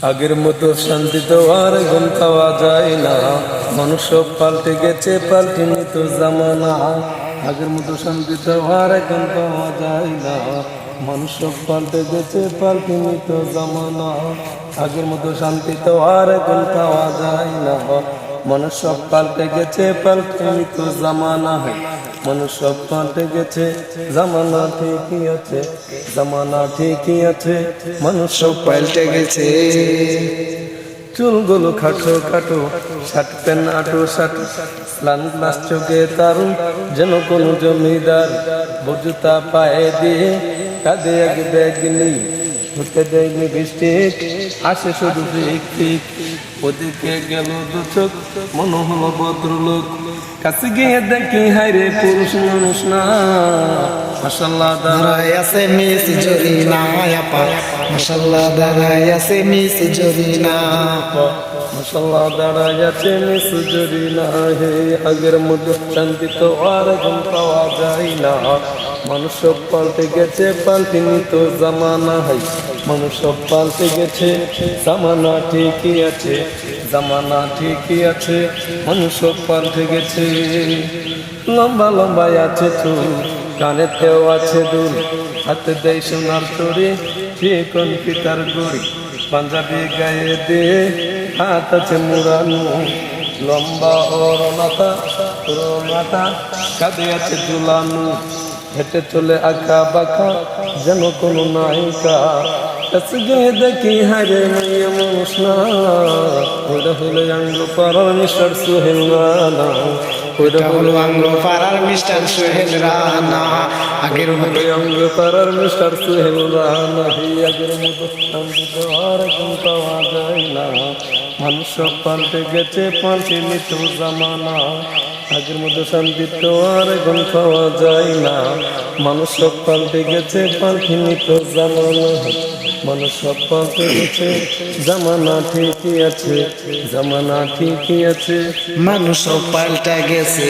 আগের মতো শান্তি তো আর এখন পাওয়া যায় না, মানুষ সব পাল্টে গেছে, পাল্টেনি তো জামানা। আগের মতো শান্তি তো আর এখন পাওয়া যায় না, মানুষ সব পাল্টে গেছে, পাল্টেনি তো জামানা। আগের মতো শান্তি তো আর এখন পাওয়া যায় না, মানুষ সব পাল্টে গেছে, পাল্টেনি তো জামানা। মানুষ সব পাল্টে গেছে, জামানা ঠিকই আছে, জামানা ঠিকই আছে, মানুষ সব পাল্টে গেছে। চুলগুলো খাটো খাটো, শার্ট প্যান্ট আটো শার্ট, স্লান গ্লাস চোখে তারুণ যেন কোনো জমিদার, বজুতা পায়ে দিয়ে কাঁধে এক ব্যাগ নেই, হতে দেয়নি বৃষ্টি, আসে শুধু ঠিক। ওদিকে গেল দু চোখ, মনে হলো ভদ্রলোক, কাছে গিয়ে দেখি হায়রে পুরুষ মানুষ না। মাশাআল্লাহ দাঁড়ায় আছে মিস জরিনা আপা, মাশাআল্লাহ দাঁড়ায় আছে মিস জরিনা আপা, মাশাআল্লাহ দাঁড়ায় আছে মিস জরিনা। হে আগের মতো শান্তি তো আর এখন পাওয়া যায় না, মানুষ সব পাল্টে গেছে, পাল্টেনি তো জামানা। মানুষ সব পাল্টে গেছে, জামানা ঠিকই আছে, জামানা ঠিকই আছে, মানুষ সব পাল্টে গেছে। লম্বা লম্বা আছে চুল, কানেতেও আছে দুল, হাতে দেয় সোনার চুড়ি, চিকন পিতার গুড়ি, পাঞ্জাবি গায়ে দিয়ে হাত আছে মুড়ানো, লম্বা ওর মাথা কাঁধে আছে ঝুলানো, হেঁটে চলে আঁকা বাঁকা যেন কোনো নায়িকা। কাছে গিয়ে দেখি হারে মাইয়া মানুষ না, ওইটা হলে আঙ্গ পাড়ার মিস্টার সোহেল রানা, ওইটা হলো আঙ্গ পাড়ার মিস্টার সোহেল রানা। আগের মতো অঙ্গ পাড়ার মিস্টার সোহেল রানা। আগের মতো শান্তি তো আর এখন পাওয়া যায় না, মানুষ সব পাল্টে গেছে, পাল্টেনি তো জামানা। আগের মতো শান্তি তো আর এখন পাওয়া যায় না, মানুষ সব পাল্টে গেছে, পাল্টেনি তো জামানা। মানুষ সব পাল্টে গেছে, জামানা ঠিকই আছে, জামানা ঠিকই আছে, মানুষ সব পাল্টা গেছে।